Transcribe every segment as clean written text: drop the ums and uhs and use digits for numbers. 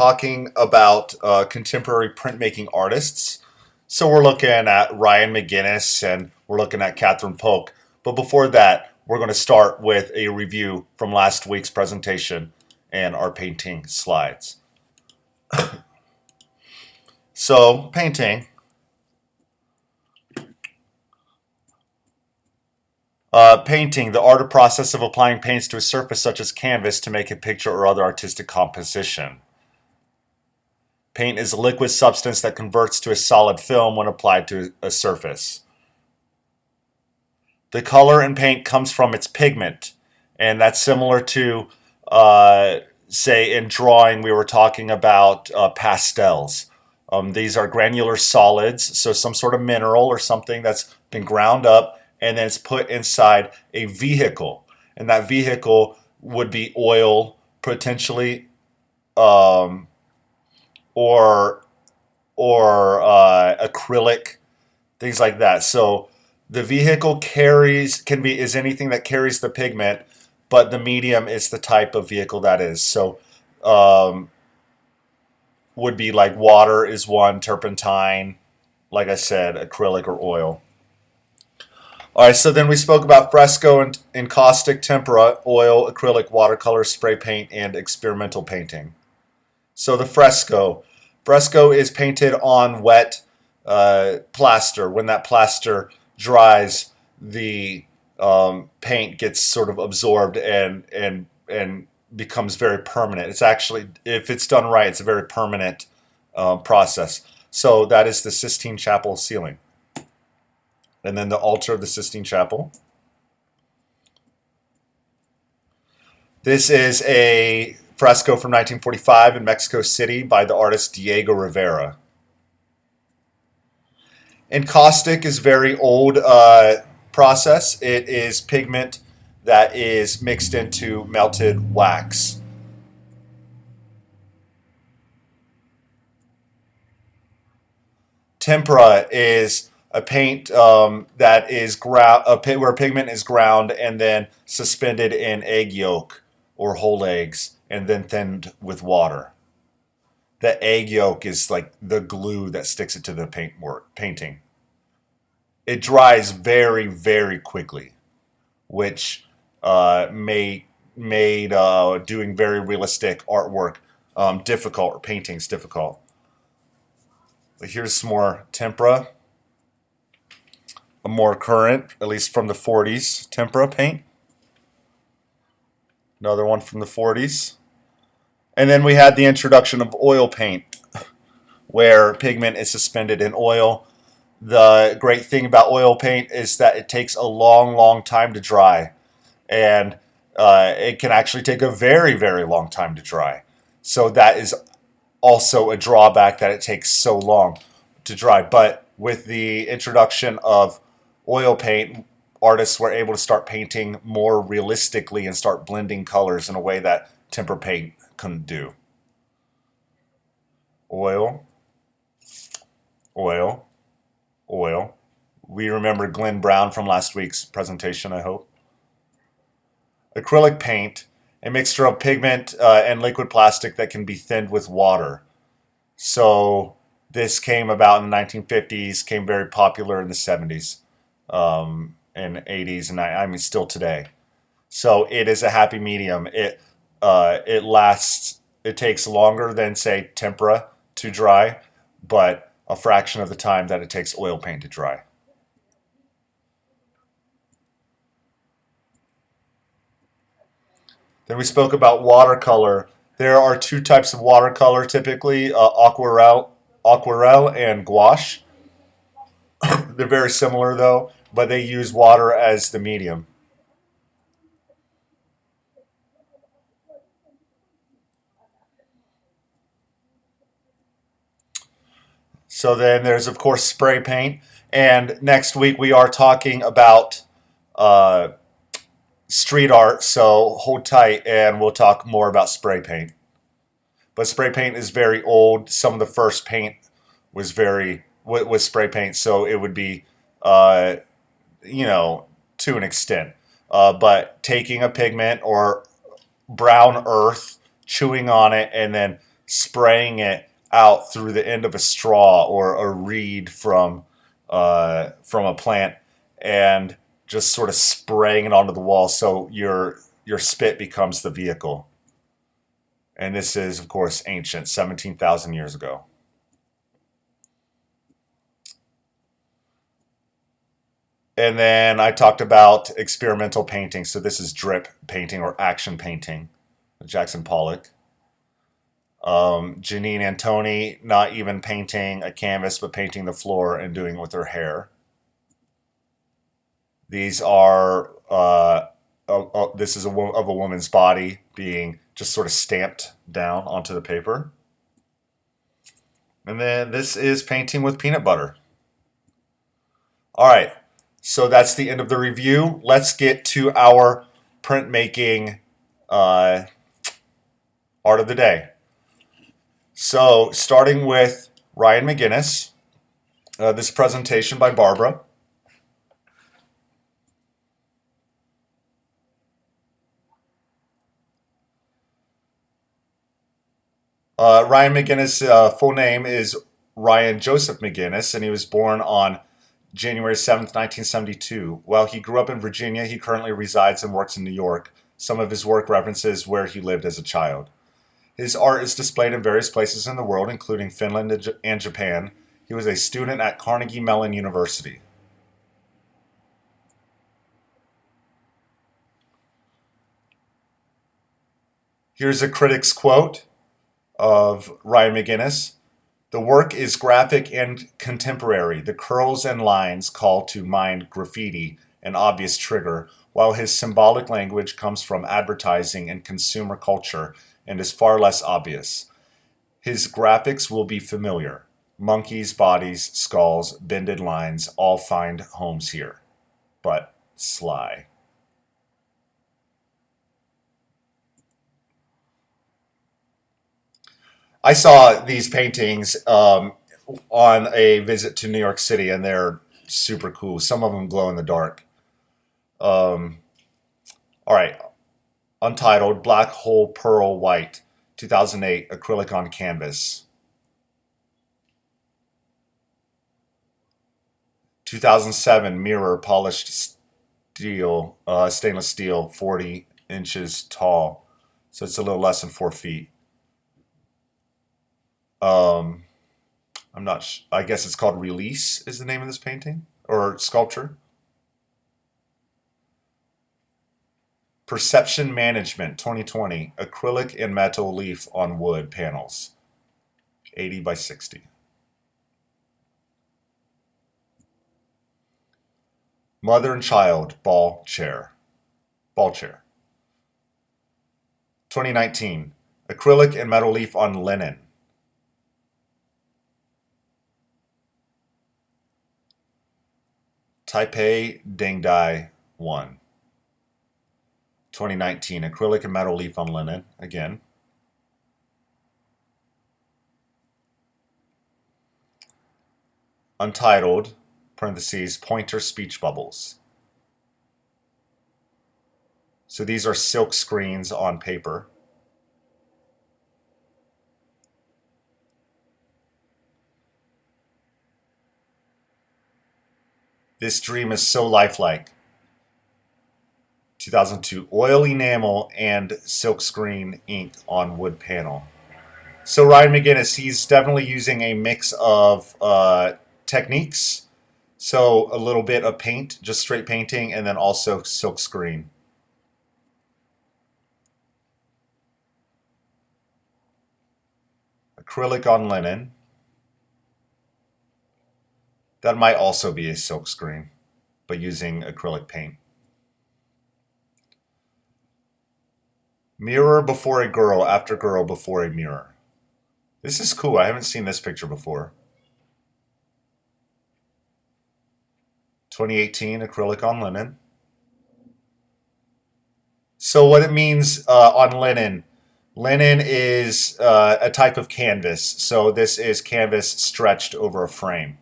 talking about contemporary printmaking artists. So we're looking at Ryan McGinnis and we're looking at Catherine Polk. But before that, we're going to start with a review from last week's presentation and our painting slides. So, painting. Painting, the art or process of applying paints to a surface such as canvas to make a picture or other artistic composition. Paint is a liquid substance that converts to a solid film when applied to a surface. The color in paint comes from its pigment, and that's similar to, say, in drawing, we were talking about pastels. These are granular solids, so some sort of mineral or something that's been ground up and then it's put inside a vehicle. And that vehicle would be oil, potentially, um, or acrylic, things like that. So the vehicle is anything that carries the pigment, but the medium is the type of vehicle that is. So um, would be like water is one, turpentine, like I said, acrylic or oil. All right, so then we spoke about fresco and encaustic, tempera, oil, acrylic, watercolor, spray paint, and experimental painting. So the fresco. Fresco is painted on wet plaster. When that plaster dries, the paint gets sort of absorbed and becomes very permanent. It's actually, if it's done right, it's a very permanent process. So that is the Sistine Chapel ceiling. And then the altar of the Sistine Chapel. This is a fresco from 1945 in Mexico City by the artist Diego Rivera. Encaustic is very old process. It is pigment that is mixed into melted wax. Tempera is a paint that is where pigment is ground and then suspended in egg yolk or whole eggs and then thinned with water. The egg yolk is like the glue that sticks it to the painting. It dries very, very quickly, which made doing very realistic artwork difficult, or paintings difficult. But here's some more tempera, a more current, at least from the 40s, tempera paint. Another one from the 40s. And then we had the introduction of oil paint, where pigment is suspended in oil. The great thing about oil paint is that it takes a long, long time to dry. And it can actually take a very, very long time to dry. So that is also a drawback, that it takes so long to dry. But with the introduction of oil paint, artists were able to start painting more realistically and start blending colors in a way that tempera paint couldn't do. Oil, oil, oil. We remember Glenn Brown from last week's presentation, I hope. Acrylic paint, a mixture of pigment and liquid plastic that can be thinned with water. So this came about in the 1950s, came very popular in the 70s and 80s, and I mean still today. So it is a happy medium. It lasts. It takes longer than, say, tempera to dry, but a fraction of the time that it takes oil paint to dry. Then we spoke about watercolor. There are two types of watercolor typically, aquarelle and gouache. They're very similar though, but they use water as the medium. So then there's of course spray paint, and next week we are talking about uh, street art. So hold tight, and we'll talk more about spray paint. But spray paint is very old. Some of the first paint was spray paint, so it would be uh, to an extent. But taking a pigment or brown earth, chewing on it, and then spraying it out through the end of a straw or a reed from a plant, and just sort of spraying it onto the wall so your spit becomes the vehicle. And this is, of course, ancient, 17,000 years ago. And then I talked about experimental painting. So this is drip painting or action painting. Jackson Pollock. Janine Antoni, not even painting a canvas, but painting the floor and doing it with her hair. These are, this is of a woman's body being just sort of stamped down onto the paper. And then this is painting with peanut butter. All right, so that's the end of the review. Let's get to our printmaking art of the day. So, starting with Ryan McGinnis, this presentation by Barbara. Ryan McGinnis' full name is Ryan Joseph McGinnis, and he was born on January 7th, 1972. While he grew up in Virginia, he currently resides and works in New York. Some of his work references where he lived as a child. His art is displayed in various places in the world, including Finland and Japan. He was a student at Carnegie Mellon University. Here's a critic's quote of Ryan McGinnis. The work is graphic and contemporary. The curls and lines call to mind graffiti, an obvious trigger, while his symbolic language comes from advertising and consumer culture and is far less obvious. His graphics will be familiar. Monkeys, bodies, skulls, bended lines all find homes here. But sly. I saw these paintings on a visit to New York City, and they're super cool. Some of them glow in the dark. Um, all right, Untitled, Black Hole Pearl White, 2008, acrylic on canvas. 2007, Mirror, polished steel, stainless steel, 40 inches tall. So it's a little less than 4 feet. Um, I'm not. I guess it's called Release. Is the name of this painting or sculpture? Perception Management, 2020, acrylic and metal leaf on wood panels, 80 by 60. Mother and Child, ball chair, 2019, acrylic and metal leaf on linen. Taipei Deng Dai 1, 2019, acrylic and metal leaf on linen, again. Untitled, parentheses, pointer speech bubbles. So these are silk screens on paper. This dream is so lifelike. 2002, oil enamel and silk screen ink on wood panel. So Ryan McGinnis, he's definitely using a mix of techniques. So a little bit of paint, just straight painting, and then also silk screen. Acrylic on linen. That might also be a silk screen, but using acrylic paint. Mirror before a girl, after girl before a mirror. This is cool. I haven't seen this picture before. 2018, acrylic on linen. So what it means on linen, linen is a type of canvas. So this is canvas stretched over a frame.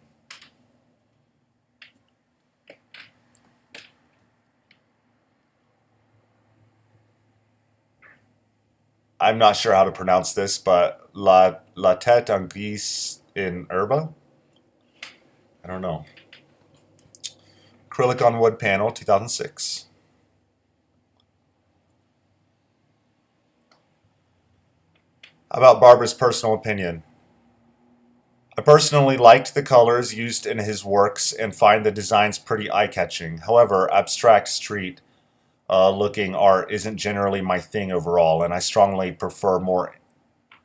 I'm not sure how to pronounce this, but La Tête en Guise in Herba. I don't know. Acrylic on wood panel, 2006. How about Barbara's personal opinion? I personally liked the colors used in his works and find the designs pretty eye-catching. However, abstract street looking art isn't generally my thing overall, and I strongly prefer more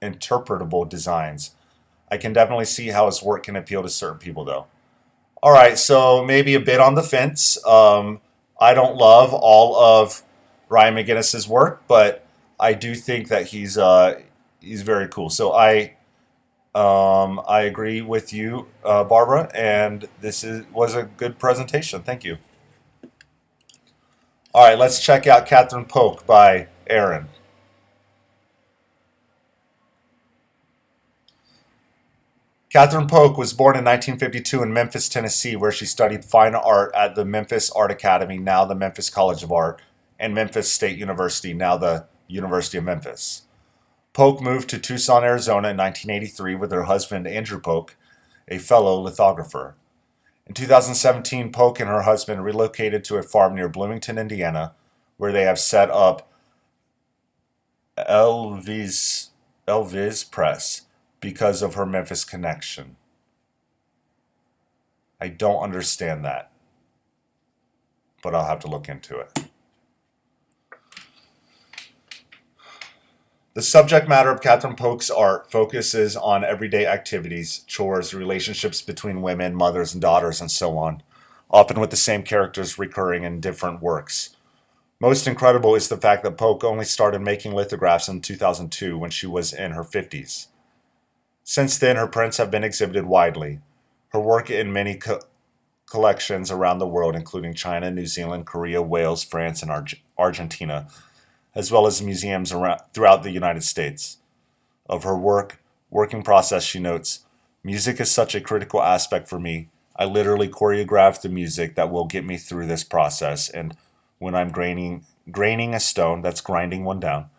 interpretable designs. I can definitely see how his work can appeal to certain people, though. All right, so maybe a bit on the fence. I don't love all of Ryan McGinnis's work, but I do think that he's very cool. So I agree with you, Barbara, and was a good presentation. Thank you. All right, let's check out Catherine Polk by Aaron. Catherine Polk was born in 1952 in Memphis, Tennessee, where she studied fine art at the Memphis Art Academy, now the Memphis College of Art, and Memphis State University, now the University of Memphis. Polk moved to Tucson, Arizona in 1983 with her husband, Andrew Polk, a fellow lithographer. In 2017, Polk and her husband relocated to a farm near Bloomington, Indiana, where they have set up Elvis Press because of her Memphis connection. I don't understand that, but I'll have to look into it. The subject matter of Catherine Polk's art focuses on everyday activities, chores, relationships between women, mothers and daughters, and so on, often with the same characters recurring in different works. Most incredible is the fact that Polk only started making lithographs in 2002 when she was in her 50s. Since then, her prints have been exhibited widely. Her work in many collections around the world, including China, New Zealand, Korea, Wales, France, and Argentina, as well as museums throughout the United States. Of her working process, she notes, "Music is such a critical aspect for me. I literally choreograph the music that will get me through this process, and when I'm graining a stone, that's grinding one down,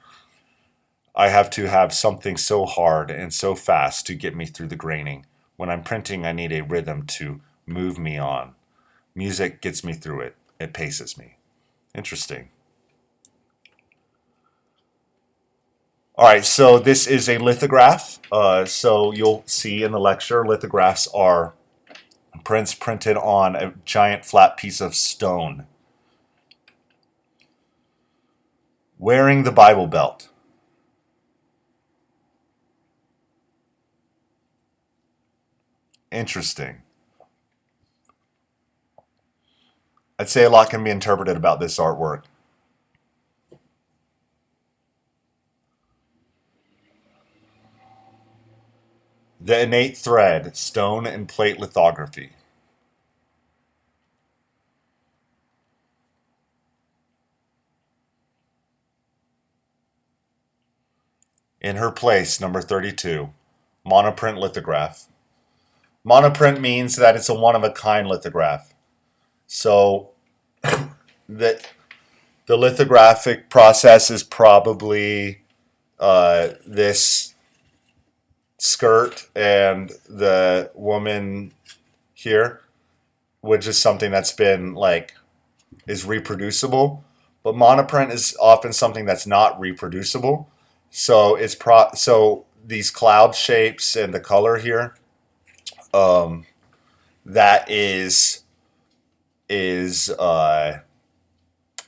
I have to have something so hard and so fast to get me through the graining. When I'm printing, I need a rhythm to move me on. Music gets me through it. It paces me." Interesting. All right, so this is a lithograph. So you'll see in the lecture, lithographs are prints printed on a giant flat piece of stone. Wearing the Bible belt. Interesting. I'd say a lot can be interpreted about this artwork. The innate thread, stone and plate lithography. In her place, number 32, monoprint lithograph. Monoprint means that it's a one-of-a-kind lithograph. So the, the lithographic process is probably this skirt and the woman here, which is something that's been is reproducible. But monoprint is often something that's not reproducible. So so these cloud shapes and the color here, um, that is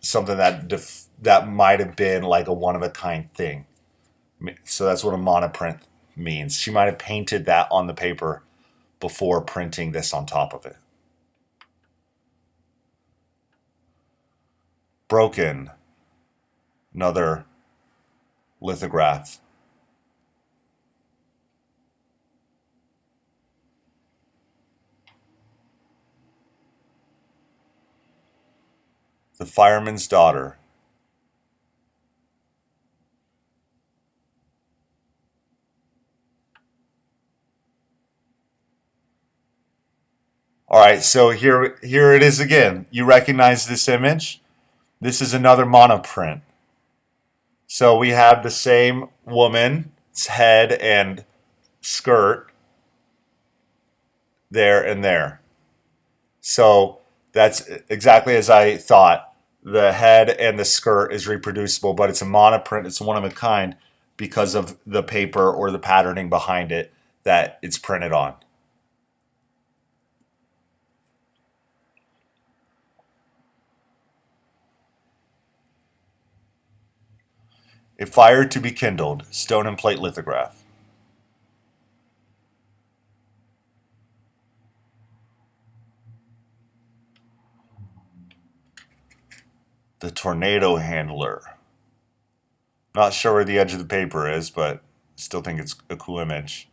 something that might have been like a one of a kind thing. So that's what a monoprint means. She might have painted that on the paper before printing this on top of it. Broken, another lithograph. The Fireman's Daughter. All right, so here it is again. You recognize this image? This is another monoprint. So we have the same woman head and skirt there and there. So that's exactly as I thought. The head and the skirt is reproducible, but it's a monoprint. It's one of a kind because of the paper or the patterning behind it that it's printed on. A fire to be kindled, stone and plate lithograph. The tornado handler. Not sure where the edge of the paper is, but still think it's a cool image.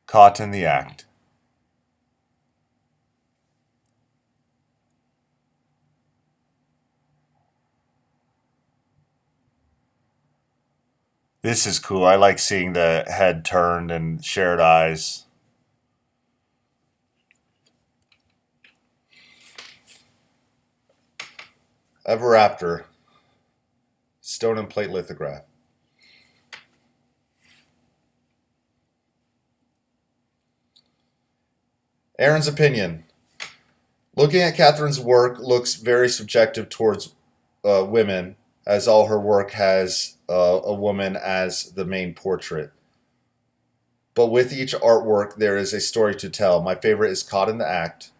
Caught in the act. This is cool. I like seeing the head turned and shared eyes. Ever After, stone and plate lithograph. Aaron's opinion. Looking at Catherine's work looks very subjective towards women, as all her work has a woman as the main portrait. But with each artwork, there is a story to tell. My favorite is Caught in the Act.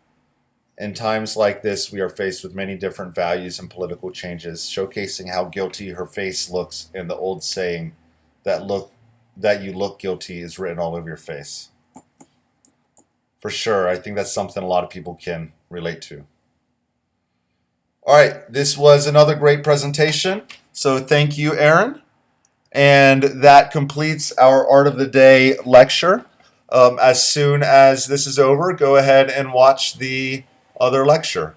In times like this, we are faced with many different values and political changes, showcasing how guilty her face looks, and the old saying that you look guilty is written all over your face. For sure, I think that's something a lot of people can relate to. All right, this was another great presentation. So thank you, Aaron. And that completes our Art of the Day lecture. As soon as this is over, go ahead and watch the other lecture.